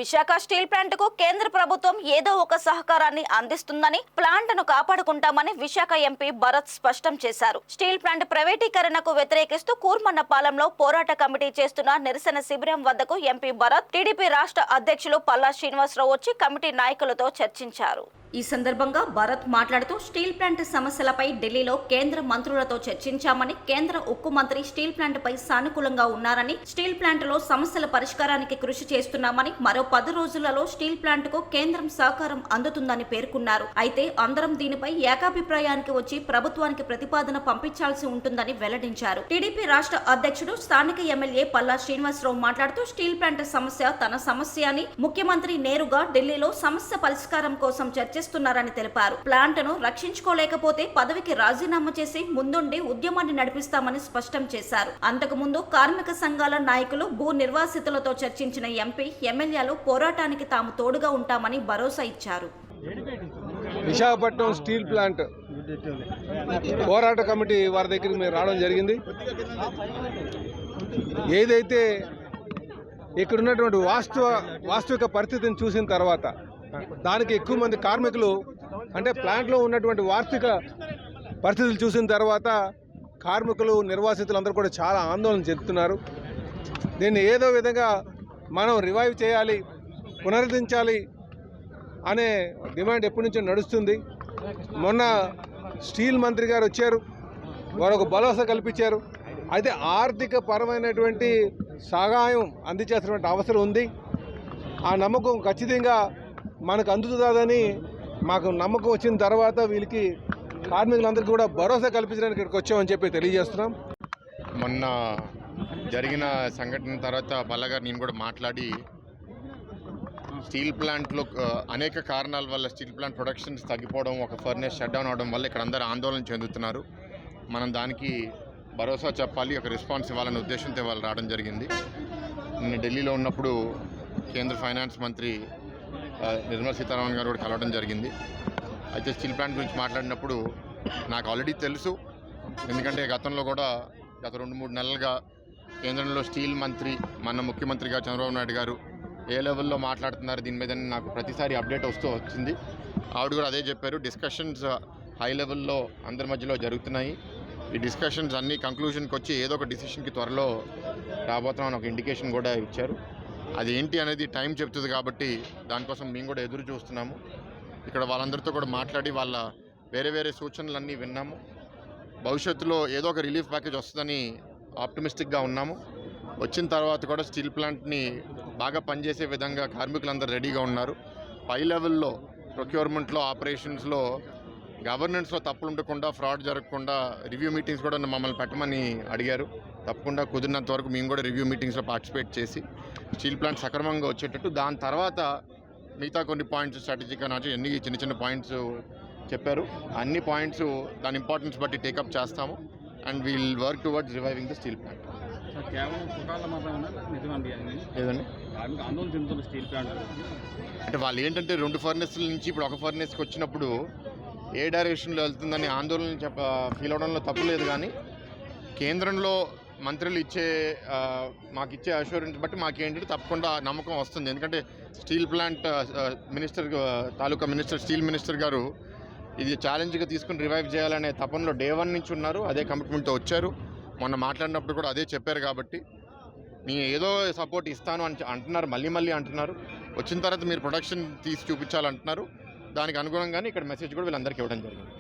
Visakha steel plant కు కేంద్ర ప్రభుత్వం ఏదో ఒక సహకారాన్ని అందిస్తుందని, ప్లాంట్ ను కాపాడుకుంటామని విశాఖ ఎంపీ భరత్ స్పష్టం చేశారు. స్టీల్ ప్లాంట్ ప్రైవేటీకరణకు వ్యతిరేకిస్తూ కూర్మన్నపాలెంలో పోరాట కమిటీ చేస్తున్న నిరసన శిబిరం వద్దకు ఎంపీ భరత్, టీడీపీ రాష్ట్ర అధ్యక్షులు పల్లా శ్రీనివాసరావు వచ్చి కమిటీ నాయకులతో చర్చించారు. ఈ సందర్భంగా భరత్ మాట్లాడుతూ స్టీల్ ప్లాంట్ సమస్యలపై ఢిల్లీలో కేంద్ర మంత్రులతో చర్చించామని, కేంద్ర ఉక్కు మంత్రి స్టీల్ ప్లాంట్ పై సానుకూలంగా ఉన్నారని, స్టీల్ ప్లాంట్ లో సమస్యల పరిష్కారానికి కృషి చేస్తున్నామని, మరో 10 రోజులలో స్టీల్ ప్లాంట్ కు కేంద్రం సహకారం అందుతుందని పేర్కొన్నారు. అయితే అందరం దీనిపై ఏకాభిప్రాయానికి వచ్చి ప్రభుత్వానికి ప్రతిపాదన పంపించాల్సి ఉంటుందని వెల్లడించారు. టీడీపీ రాష్ట్ర అధ్యక్షుడు స్థానిక ఎమ్మెల్యే పల్లా శ్రీనివాసరావు మాట్లాడుతూ స్టీల్ ప్లాంట్ సమస్య తన సమస్య అని, ముఖ్యమంత్రి నేరుగా ఢిల్లీలో సమస్య పరిష్కారం కోసం చర్చిస్తున్నారని తెలిపారు. ప్లాంట్ ను రక్షించుకోలేకపోతే పదవికి రాజీనామా చేసి ముందుండి ఉద్యమాన్ని నడిపిస్తామని స్పష్టం చేశారు. అంతకుముందు కార్మిక సంఘాల నాయకులు, భూ నిర్వాసితులతో చర్చించిన ఎంపీ, ఎమ్మెల్యేలు పోరాటానికి తాము తోడుగా ఉంటామని భరోసా ఇచ్చారు. విశాఖపట్నం స్టీల్ ప్లాంట్ పోరాట కమిటీ వారి దగ్గరికి మేము రావడం జరిగింది. ఏదైతే ఇక్కడ ఉన్నటువంటి వాస్తవిక పరిస్థితిని చూసిన తర్వాత, దానికి ఎక్కువ మంది కార్మికులు అంటే ప్లాంట్లో ఉన్నటువంటి వాస్తవిక పరిస్థితులు చూసిన తర్వాత కార్మికులు, నిర్వాసితులందరూ కూడా చాలా ఆందోళన చెందుతున్నారు. దీన్ని ఏదో విధంగా మనం రివైవ్ చేయాలి, పునరుద్ధరించాలి అనే డిమాండ్ ఎప్పటి నుంచో నడుస్తుంది. మొన్న స్టీల్ మంత్రి గారు వచ్చారు, వారు ఒక భరోసా కల్పించారు. అయితే ఆర్థిక పరమైనటువంటి సహాయం అందించాల్సినటువంటి అవసరం ఉంది. ఆ నమ్మకం ఖచ్చితంగా మనకు అందుతుందని మాకు నమ్మకం వచ్చిన తర్వాత వీళ్ళకి కార్మికులందరికీ కూడా భరోసా కల్పించడానికి ఇక్కడికి వచ్చామని చెప్పి తెలియజేస్తున్నాం. మొన్న జరిగిన సంఘటన తర్వాత పల్లగారు నేను కూడా మాట్లాడి, స్టీల్ ప్లాంట్లో అనేక కారణాల వల్ల స్టీల్ ప్లాంట్ ప్రొడక్షన్స్ తగ్గిపోవడం, ఒక ఫర్నేస్ షట్ డౌన్ అవడం వల్ల ఇక్కడ అందరూ ఆందోళన చెందుతున్నారు. మనం దానికి భరోసా చెప్పాలి, ఒక రెస్పాన్స్ ఇవ్వాలనే ఉద్దేశంతో వాళ్ళు రావడం జరిగింది. నేను ఢిల్లీలో ఉన్నప్పుడు కేంద్ర ఫైనాన్స్ మంత్రి నిర్మలా సీతారామన్ గారు కూడా కలవడం జరిగింది. అయితే స్టీల్ ప్లాంట్ గురించి మాట్లాడినప్పుడు నాకు ఆల్రెడీ తెలుసు, ఎందుకంటే గతంలో కూడా గత 2-3 నెలలుగా కేంద్రంలో స్టీల్ మంత్రి, మన ముఖ్యమంత్రిగా చంద్రబాబు నాయుడు గారు ఏ లెవెల్లో మాట్లాడుతున్నారు దీని మీద నాకు ప్రతిసారి అప్డేట్ వస్తూ వచ్చింది. ఆవిడ కూడా అదే చెప్పారు, డిస్కషన్స్ హై లెవెల్లో అందరి మధ్యలో జరుగుతున్నాయి. ఈ డిస్కషన్స్ అన్నీ కంక్లూషన్కి వచ్చి ఏదో ఒక డిసిషన్కి త్వరలో రాబోతున్నామని ఒక ఇండికేషన్ కూడా ఇచ్చారు. అది ఏంటి అనేది టైం చెప్తుంది కాబట్టి దానికోసం మేము కూడా ఎదురు చూస్తున్నాము. ఇక్కడ వాళ్ళందరితో కూడా మాట్లాడి వాళ్ళ వేరే సూచనలన్నీ విన్నాము. భవిష్యత్తులో ఏదో ఒక రిలీఫ్ ప్యాకేజ్ వస్తుందని ఆప్టిమిస్టిక్గా ఉన్నాము. వచ్చిన తర్వాత కూడా స్టీల్ ప్లాంట్ని బాగా పనిచేసే విధంగా కార్మికులందరూ రెడీగా ఉన్నారు. పై లెవెల్లో ప్రొక్యూర్మెంట్లో, ఆపరేషన్స్లో, గవర్నెన్స్లో తప్పులు ఉండకుండా, ఫ్రాడ్ జరగకుండా రివ్యూ మీటింగ్స్ కూడా మమ్మల్ని పెట్టమని అడిగారు. తప్పకుండా కుదిరినంత వరకు మేము కూడా రివ్యూ మీటింగ్స్లో పార్టిసిపేట్ చేసి స్టీల్ ప్లాంట్ సక్రమంగా వచ్చేటట్టు, దాని తర్వాత మిగతా కొన్ని పాయింట్స్ స్ట్రాటజిక్గా నాకు ఎన్ని చిన్న పాయింట్స్ చెప్పారు. అన్ని పాయింట్స్ దాని ఇంపార్టెన్స్ బట్టి టేకప్ చేస్తాము and wheel work towards reviving the steel plant. లేదండి, అంటే వాళ్ళు ఏంటంటే 2 ఫర్నెస్ల నుంచి ఇప్పుడు ఒక ఫర్నెస్కి వచ్చినప్పుడు ఏ డైరెక్షన్లో వెళ్తుందని ఆందోళన ఫీల్ అవడంలో తప్పు లేదు. కానీ కేంద్రంలో మంత్రులు మాకు ఇచ్చే అష్యూరెన్స్ బట్టి మాకేంటంటే తప్పకుండా నమ్మకం వస్తుంది. ఎందుకంటే స్టీల్ ప్లాంట్ తాలూకా మినిస్టర్, స్టీల్ మినిస్టర్ గారు ఇది ఛాలెంజ్గా తీసుకుని రివైవ్ చేయాలనే తపనలో డే 1 నుంచి ఉన్నారు. అదే కమిట్మెంట్తో వచ్చారు. మొన్న మాట్లాడినప్పుడు కూడా అదే చెప్పారు. కాబట్టి నేను ఏదో సపోర్ట్ ఇస్తాను అని అంటున్నారు, మళ్ళీ అంటున్నారు. వచ్చిన తర్వాత మీరు ప్రొడక్షన్ తీసి చూపించాలంటున్నారు. దానికి అనుగుణంగానే ఇక్కడ మెసేజ్ కూడా వీళ్ళందరికీ ఇవ్వడం జరిగింది.